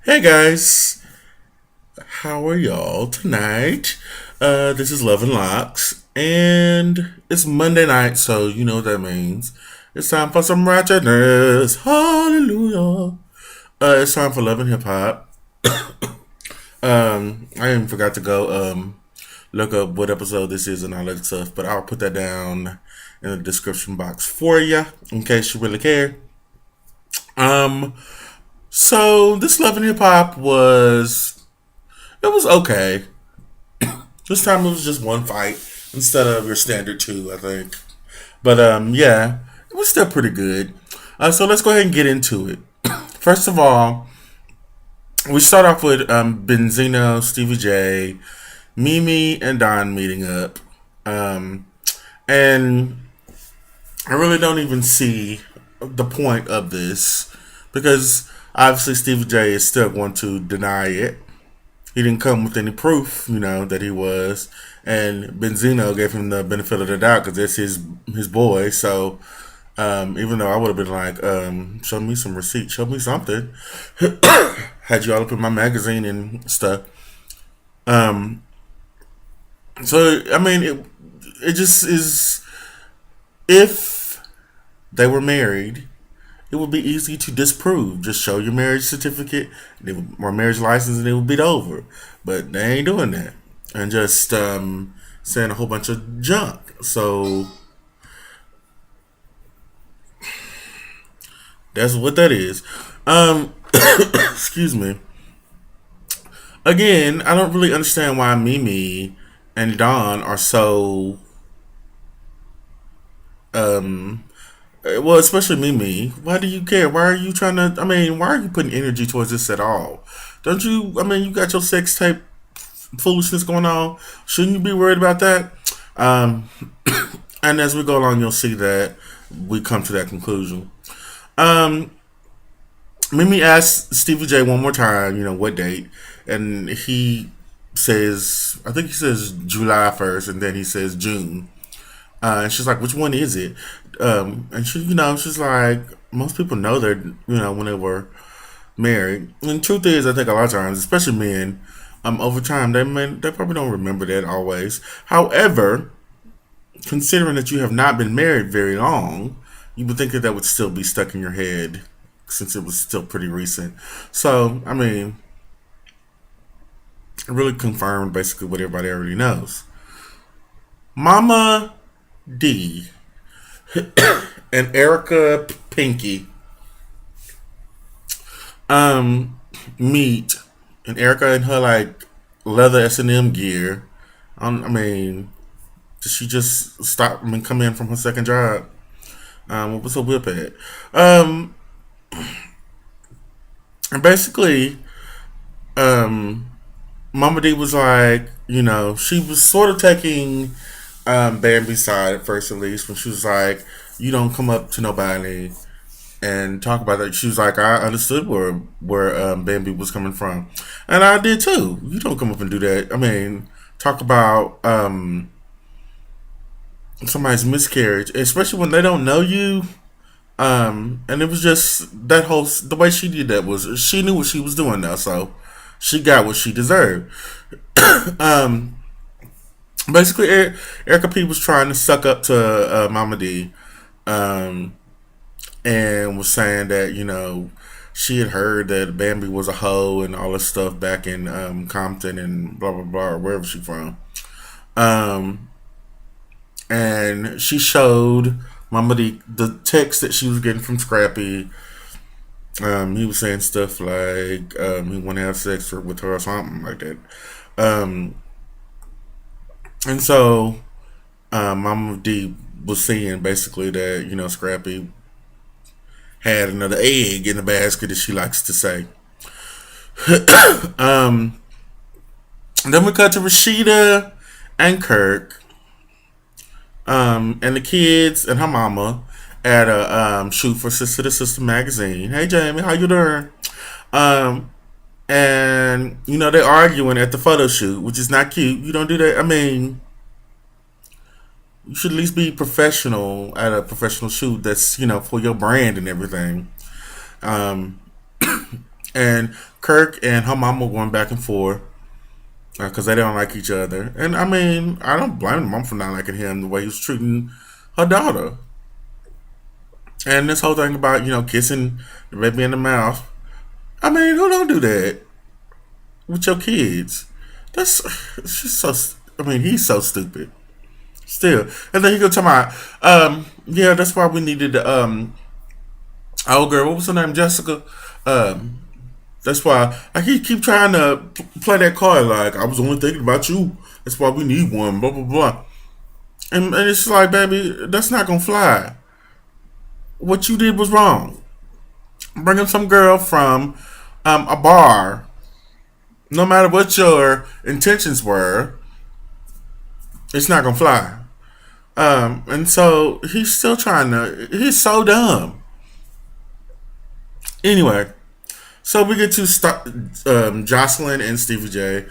Hey guys, how are y'all tonight? This is Love and Locks, and it's Monday night, so you know what that means. It's time for some ratchetness. Hallelujah. It's time for Love and Hip Hop. I even forgot to go look up what episode this is and all that stuff, but I'll put that down in the description box for you in case you really care. Um, so this Love and Hip Hop was okay. This time it was just one fight instead of your standard two, I think. But yeah, it was still pretty good. So let's go ahead and get into it. First of all, we start off with Benzino, Stevie J, Mimi, and Don meeting up. Um, and I really don't even see the point of this because obviously Stevie J is still going to deny it. He didn't come with any proof, that he was. And Benzino gave him the benefit of the doubt because that's his boy. So even though I would have been like, show me some receipts, show me something. Had you all up in my magazine and stuff. Um, so I mean, it just is. If they were married, it would be easy to disprove. Just show your marriage certificate or marriage license, and it would be over. But they ain't doing that, and just saying a whole bunch of junk. So that's what that is. Excuse me. Again, I don't really understand why Mimi and Don are so um well, especially Mimi. Why do you care? Why are you trying to? I mean, why are you putting energy towards this at all? Don't you? I mean, you got your sex tape foolishness going on. Shouldn't you be worried about that? Um, and as we go along, you'll see that we come to that conclusion. Um, Mimi asks Stevie J one more time, what date, and he says, I think he says July 1st, and then he says June. And she's like, which one is it? And she's like, most people know they're, when they were married. And the truth is, I think a lot of times, especially men, over time, they probably don't remember that always. However, considering that you have not been married very long, you would think that would still be stuck in your head since it was still pretty recent. So, I mean, it really confirmed basically what everybody already knows. Mama D and Erica Pinky meet, and Erica in her like leather S&M gear. I mean, did she just stop and come in from her second job? What was her whip at? And basically, um, Mama D was like, she was sort of taking Bambi's side at first, at least, when she was like, "You don't come up to nobody and talk about that." She was like, "I understood where Bambi was coming from, and I did too. You don't come up and do that. I mean, talk about somebody's miscarriage, especially when they don't know you." And it was just that whole the way she did that was she knew what she was doing now, so she got what she deserved. um, Basically, Erica P was trying to suck up to Mama D, um, and was saying that she had heard that Bambi was a hoe and all this stuff back in Compton and blah blah blah or wherever she from. Um, and she showed Mama D the text that she was getting from Scrappy. He was saying stuff like he want to have sex with her or something like that. Um, and so Mama D was saying basically that Scrappy had another egg in the basket, as she likes to say. um, then we cut to Rashida and Kirk, and the kids and her mama at a shoot for Sister to Sister magazine. Hey Jamie, how you doing? Um, and they're arguing at the photo shoot, which is not cute. You don't do that. I mean, you should at least be professional at a professional shoot that's for your brand and everything. Um, and Kirk and her mom were going back and forth because they don't like each other. And I mean, I don't blame the mom for not liking him the way he was treating her daughter. And this whole thing about kissing the baby in the mouth. I mean, who don't do that with your kids? That's she's so. I mean, he's so stupid. Still, and then he go tell my yeah, that's why we needed the old girl. What was her name? Jessica. Um, that's why he keep trying to play that card like I was only thinking about you. That's why we need one. Blah blah blah. And it's like, baby, that's not gonna fly. What you did was wrong. Bringing some girl from a bar, no matter what your intentions were, it's not gonna fly. And so he's still trying to. He's so dumb. Anyway, so we get to Jocelyn and Stevie J.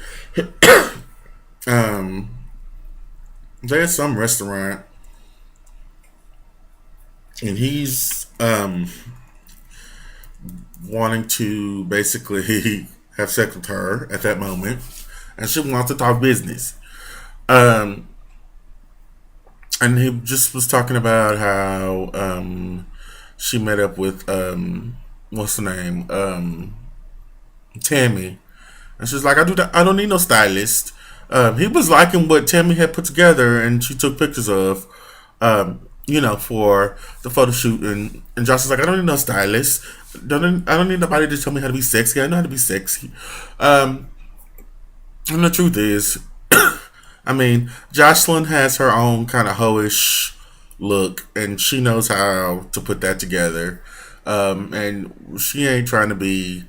Um, they're at some restaurant, and he's wanting to basically have sex with her at that moment, and she wants to talk business. Um, and he just was talking about how she met up with what's her name, Tammy, and she's like, I don't need no stylist. He was liking what Tammy had put together, and she took pictures of, for the photo shoot. And Josh is like, I don't need no stylist. I don't need nobody to tell me how to be sexy. I know how to be sexy. And the truth is, I mean, Jocelyn has her own kind of hoish look, and she knows how to put that together. And she ain't trying to be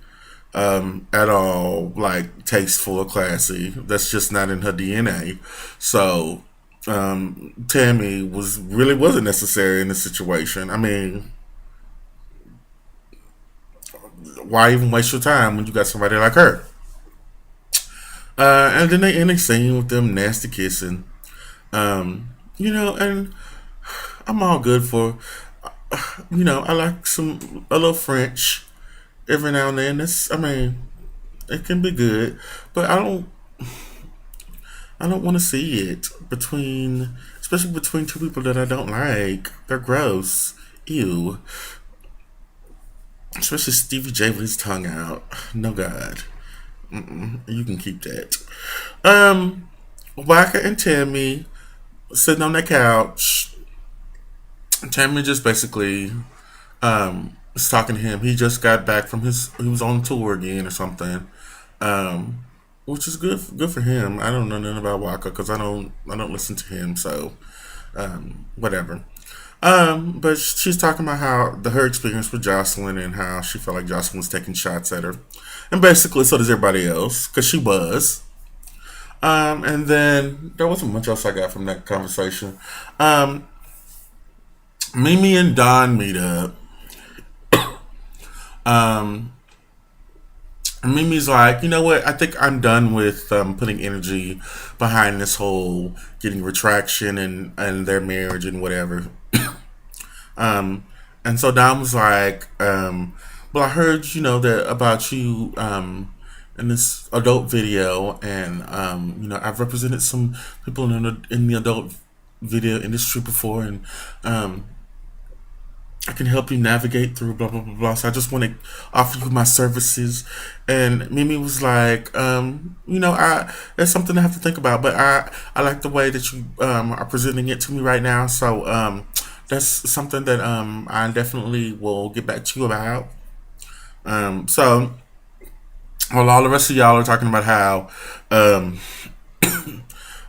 at all like tasteful or classy. That's just not in her DNA. So Tammy wasn't necessary in the situation. I mean, why even waste your time when you got somebody like her? And then they end a scene with them nasty kissing. And I'm all good for. I like a little French every now and then. I mean, it can be good, but I don't want to see it especially between two people that I don't like. They're gross. Ew. Especially Stevie J with his tongue out. No God. You can keep that. Waka and Tammy sitting on the couch. Tammy just basically was talking to him. He just got back from he was on tour again or something. Which is good for him. I don't know nothing about Waka because I don't listen to him, so whatever. But she's talking about her experience with Jocelyn and how she felt like Jocelyn was taking shots at her, and basically so does everybody else because she was. And then there wasn't much else I got from that conversation. Mimi and Don meet up. Um, Mimi's like, you know what? I think I'm done with putting energy behind this whole getting retraction and their marriage and whatever. Um, and so Dom was like, well, I heard, that about you in this adult video, and I've represented some people in the adult video industry before, and I can help you navigate through blah blah blah blah. So I just want to offer you my services. And Mimi was like, it's something I have to think about, but I like the way that you are presenting it to me right now. So that's something that I definitely will get back to you about. So while all the rest of y'all are talking about how um,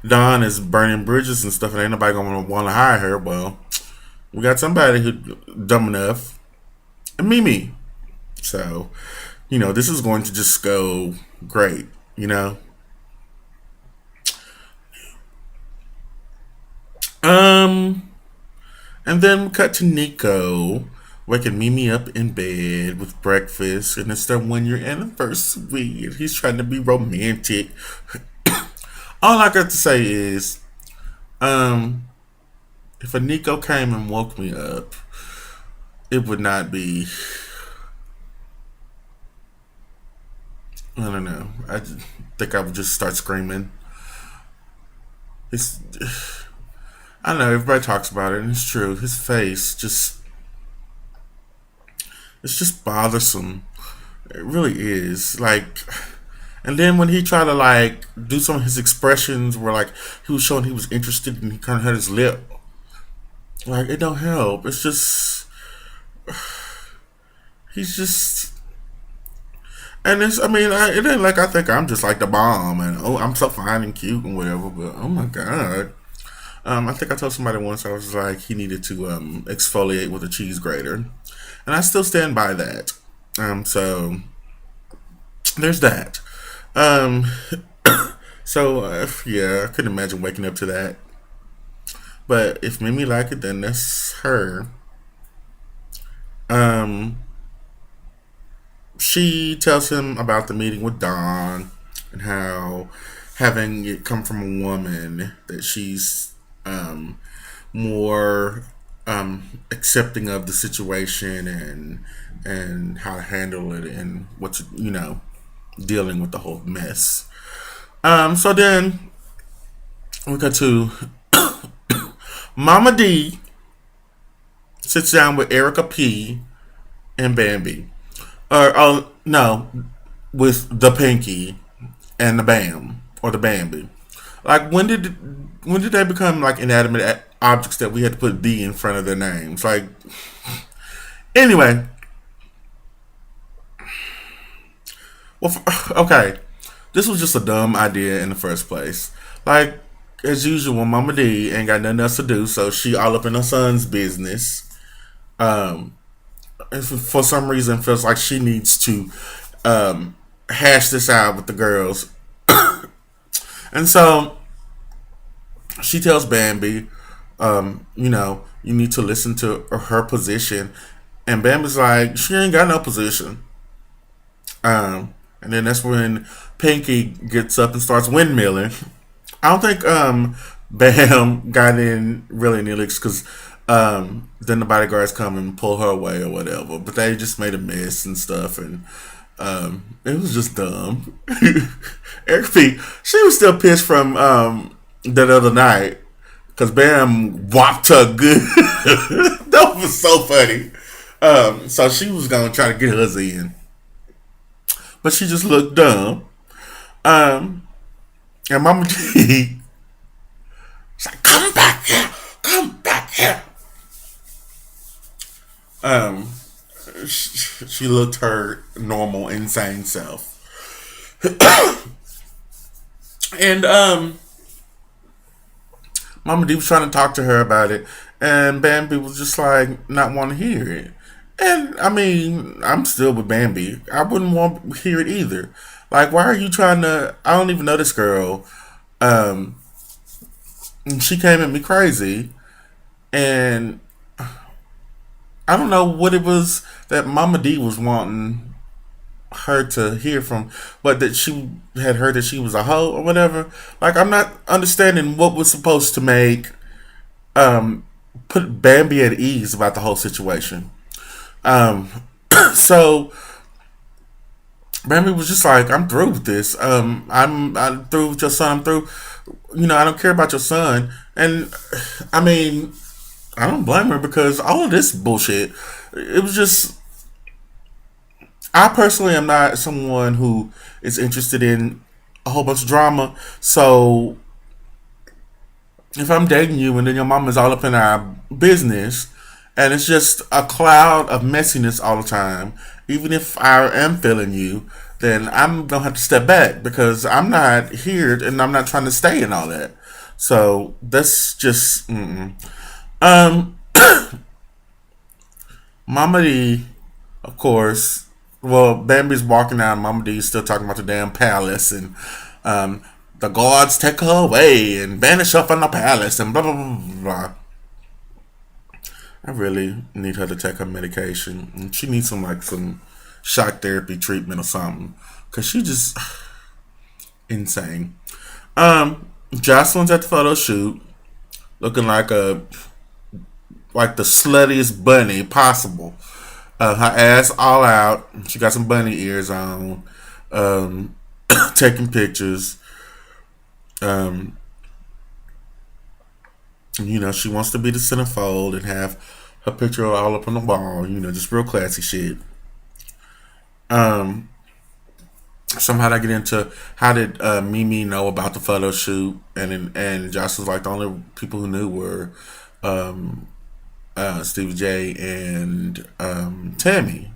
Dawn is burning bridges and stuff, and ain't nobody gonna want to hire her, well, we got somebody who dumb enough, and Mimi. So, this is going to just go great, you know. Um, and then we cut to Nico waking Mimi up in bed with breakfast, and it's their 1 year anniversary, and he's trying to be romantic. All I got to say is, um, if a Nico came and woke me up, it would not be I don't know. Think I would just start screaming. It's I don't know. Everybody talks about it, and it's true. His face just it's just bothersome. It really is. Like, and then when he tried to like do some of his expressions, where like he was showing he was interested, and he kind of had his lip. Like it don't help. It's just he's just. And it's, I mean, it ain't like I think I'm just like the bomb and oh, I'm so fine and cute and whatever, but oh my God. I think I told somebody once I was like he needed to exfoliate with a cheese grater, and I still stand by that. So there's that. Um, so yeah, I couldn't imagine waking up to that. But if Mimi like it, then that's her. Um, she tells him about the meeting with Dawn and how having it come from a woman that she's um, more accepting of the situation and how to handle it and what dealing with the whole mess. So then we go to Mama D sits down with Erica P and Bambi. Or oh no, with the Pinky and the Bam or the Bambi. Like when did they become like inanimate objects that we had to put D in front of their names? Like anyway, well, okay, this was just a dumb idea in the first place. Like as usual, Mama D ain't got nothing else to do, so she all up in her son's business. Um, and for some reason, feels like she needs to um, hash this out with the girls, and so she tells Bambi, you need to listen to her position. And Bambi's like, she ain't got no position. And then that's when Pinky gets up and starts windmilling. I don't think Bam got in really in the licks because then the bodyguards come and pull her away or whatever. But they just made a mess and stuff, and it was just dumb. Eric P, she was still pissed from that other night because Bam whopped her good. That was so funny. So she was gonna try to get hers in, but she just looked dumb. Um, and Mama G, she's like, "Come back here, come back here." Um, she looked her normal, insane self, and Mama D was trying to talk to her about it, and Bambi was just like not want to hear it. And I mean, I'm still with Bambi. I wouldn't want to hear it either. Like, why are you trying to? I don't even know this girl. Um, and she came at me crazy, and I don't know what it was that Mama D was wanting her to hear from, but that she had heard that she was a hoe or whatever. Like, I'm not understanding what was supposed to make um put Bambi at ease about the whole situation. Um, so Bambi was just like, "I'm through with this. I'm through with your son. I'm through. I don't care about your son." And I mean, I don't blame her because all of this bullshit. It was just. I personally am not someone who is interested in a whole bunch of drama. So if I'm dating you and then your mom is all up in our business and it's just a cloud of messiness all the time, even if I am feeling you, then I'm gonna have to step back because I'm not here and I'm not trying to stay in all that. So that's just um Mama D, of course. Well, Bambi's walking out. Mama D's still talking about the damn palace and um, the gods take her away and banish her from the palace and blah blah blah blah. Blah. I really need her to take her medication. And she needs some shock therapy treatment or something because she just insane. Jocelyn's at the photo shoot, looking like the sluttiest bunny possible. Her ass all out. She got some bunny ears on. um, taking pictures. Um, she wants to be the centerfold and have her picture all up on the wall. Just real classy shit. Um, Somehow I get into how did Mimi know about the photo shoot, and Josh was like the only people who knew were um, Stevie J and Tammy.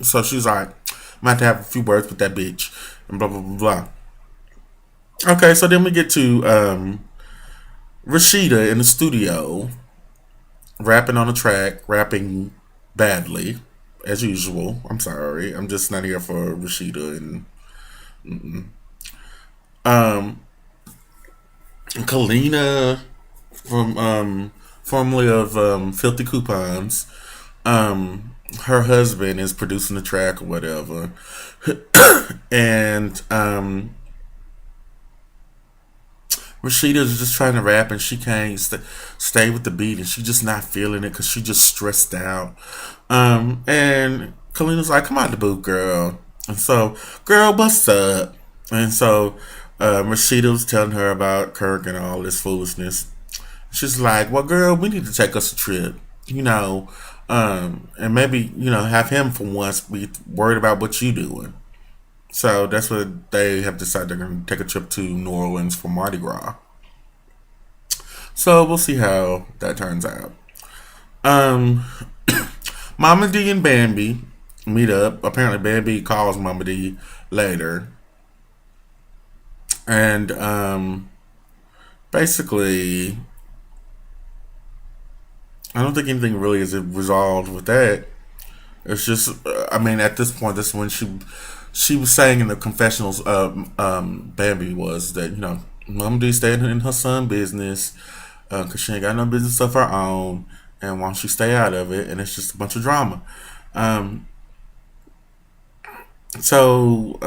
So she was like, "I'm about to have a few words with that bitch," and blah blah blah blah. Okay, so then we get to Rashida in the studio rapping on the track, rapping badly as usual. I'm sorry, I'm just not here for Rashida and um, Kalina from formerly of Filthy Coupons. Her husband is producing the track or whatever, and Rashida's just trying to rap and she can't stay with the beat and she just not feeling it because she just stressed out. And Kalina's like, "Come out the booth, girl." And so, "Girl, what's up?" And so, Rashida was telling her about Kirk and all this foolishness. She's like, "Well, girl, we need to take us a trip, and maybe have him for once be worried about what you doing." So that's what they have decided they're going to take a trip to New Orleans for Mardi Gras. So we'll see how that turns out. Um, Mama D and Bambi meet up. Apparently, Bambi calls Mama D later, and basically, I don't think anything really is resolved with that. It's just, I mean, at this point, this is when she was saying in the confessionals, Bambi was that Mama D staying in her son business because she ain't got no business of her own, and wants you stay out of it, and it's just a bunch of drama. Um, so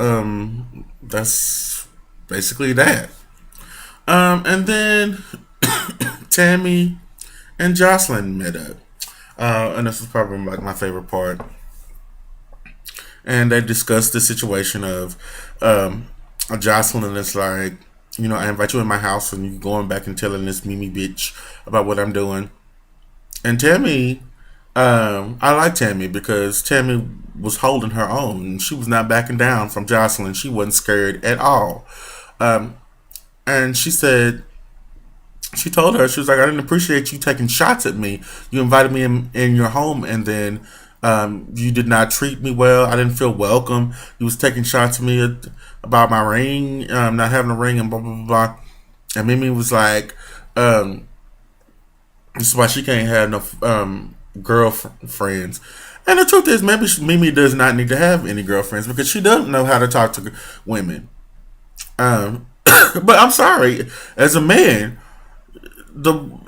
that's basically that. And then Tammy and Jocelyn met up, and this is probably like my favorite part. And they discussed the situation of Jocelyn is like, "I invite you in my house and you going back and telling this Mimi bitch about what I'm doing." And Tammy, I like Tammy because Tammy was holding her own. She was not backing down from Jocelyn. She wasn't scared at all. Um, and she told her, she was like, "I didn't appreciate you taking shots at me. You invited me in your home, and then you did not treat me well. I didn't feel welcome. You was taking shots at me about my ring, not having a ring, and blah, blah, blah, blah." And Mimi was like, "This is why she can't have no girlfriends." And the truth is, maybe Mimi does not need to have any girlfriends because she doesn't know how to talk to women. But I'm sorry, as a man,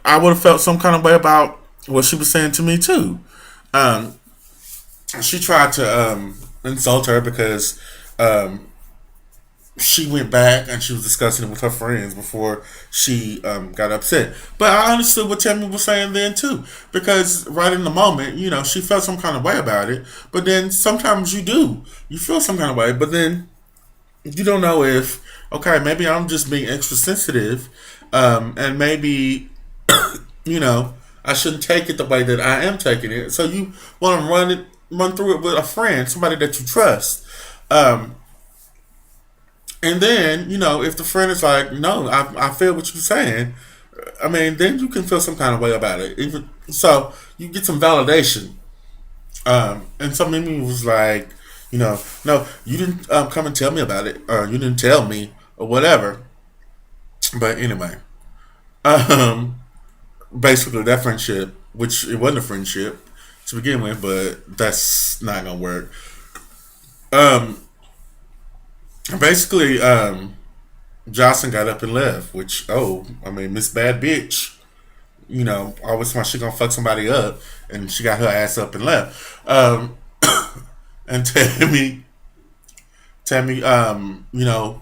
I would have felt some kind of way about what she was saying to me too. Um, she tried to insult her because um, she went back and she was discussing it with her friends before she got upset. But I understood what Tammy was saying then too, because right in the moment, she felt some kind of way about it. But then sometimes you feel some kind of way, but then you don't know if, okay, maybe I'm just being extra sensitive, and maybe you know I shouldn't take it the way that I am taking it. So you want to run through it with a friend, somebody that you trust. And then, if the friend is like, "No, I feel what you're saying," I mean, then you can feel some kind of way about it. Even so, you get some validation. And so Mimi was like, "No, you didn't come and tell me about it, or you didn't tell me, or whatever." But anyway, um, basically that friendship, which it wasn't a friendship to begin with, but that's not gonna work. Um, basically, Johnson got up and left, which, I mean, Miss Bad Bitch, always when she gonna fuck somebody up, and she got her ass up and left. And Tammy,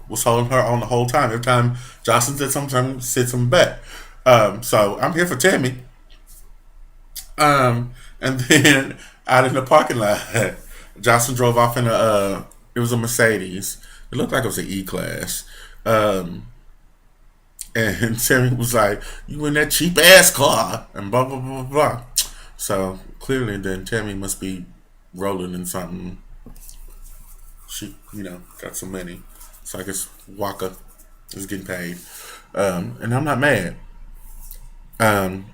was holding her on the whole time. Every time Johnson said something back. So I'm here for Tammy. And then out in the parking lot, Johnson drove off in a It was a Mercedes. It looked like it was an E class. Um, and Tammy was like, "You in that cheap ass car?" And blah blah blah blah. So clearly, then Tammy must be rolling in something. She, got some money. So I guess Waka is getting paid, and I'm not mad. Um,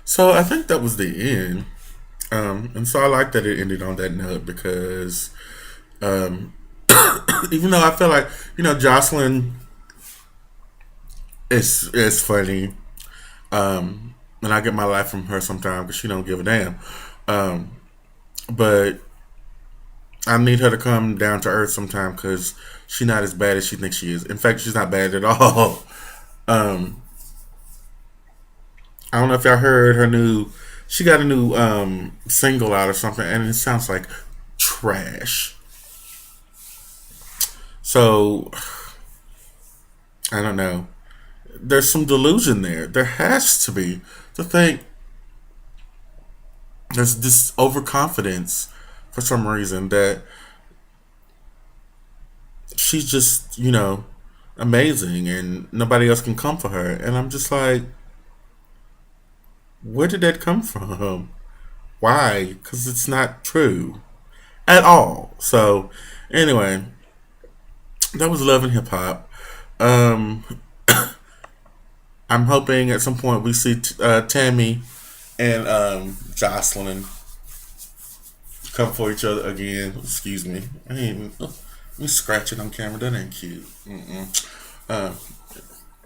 so I think that was the end. And so I like that it ended on that note because um, even though I feel like Jocelyn is funny, and I get my life from her sometimes because she don't give a damn. Um, but I need her to come down to earth sometime because she's not as bad as she thinks she is. In fact, she's not bad at all. Um, I don't know if y'all heard her new. She got a new single out or something, and it sounds like trash. So I don't know. There's some delusion there. There has to be to think there's this overconfidence for some reason that she's just amazing and nobody else can come for her. And I'm just like, where did that come from? Why? Because it's not true at all. So anyway, that was Love and Hip Hop. Um, I'm hoping at some point we see Tammy and Jocelyn come for each other again. Excuse me. I ain't me scratching on camera. That ain't cute. Mm-mm. Uh,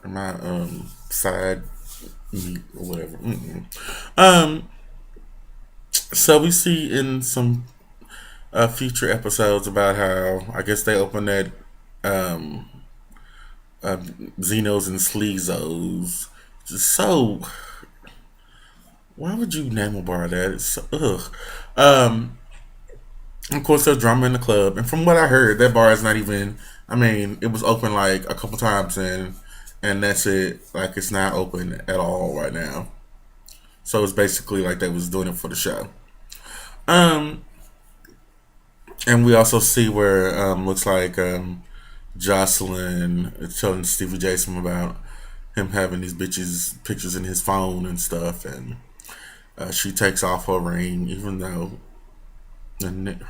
my side meat or whatever. Mm-mm. Um, so we see in some future episodes about how I guess they open that um, uh, Xenos and Sleezos. Just so. Why would you name a bar that? It's so, ugh. Um, of course, there's drama in the club, and from what I heard, that bar is not even. I mean, it was open like a couple times, and that's it. Like it's not open at all right now. So it's basically like they was doing it for the show. Um, and we also see where looks like Jocelyn is telling Stevie Jason about him having these bitches pictures in his phone and stuff, and she takes off her ring, even though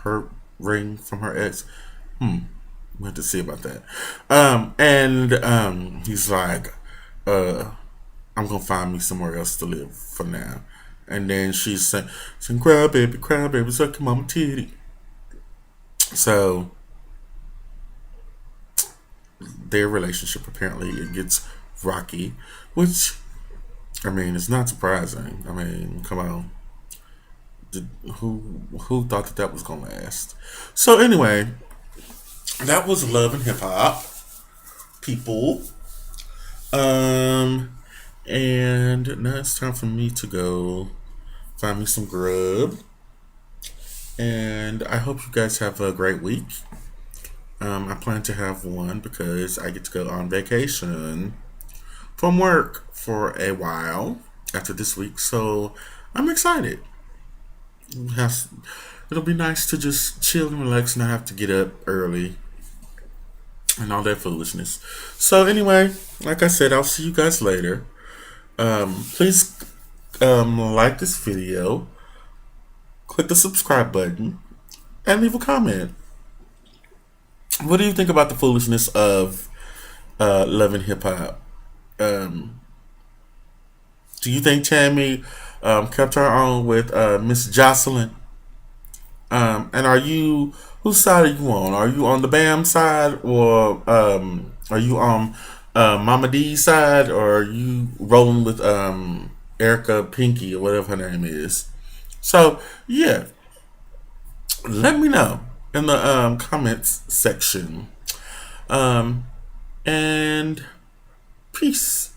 her ring from her ex. We have to see about that. And he's like, I'm gonna find me somewhere else to live for now. And then she's saying, cry baby, suck your mama titty. So their relationship apparently it gets rocky, which I mean it's not surprising. I mean, come on. Who thought that was gonna last? So anyway, that was Love and Hip Hop, people. Um, and now it's time for me to go find me some grub. And I hope you guys have a great week. I plan to have one because I get to go on vacation from work for a while after this week. So I'm excited. It'll be nice to just chill and relax and not have to get up early and all that foolishness. So anyway, like I said, I'll see you guys later. Please like this video, click the subscribe button, and leave a comment. What do you think about the foolishness of Love and Hip Hop? Um, do you think Tammy kept her on with Miss Jocelyn? And whose side are you on? Are you on the Bam side, or are you on Mama D's side, or are you rolling with Erica Pinky or whatever her name is? So yeah, let me know in the comments section. And peace.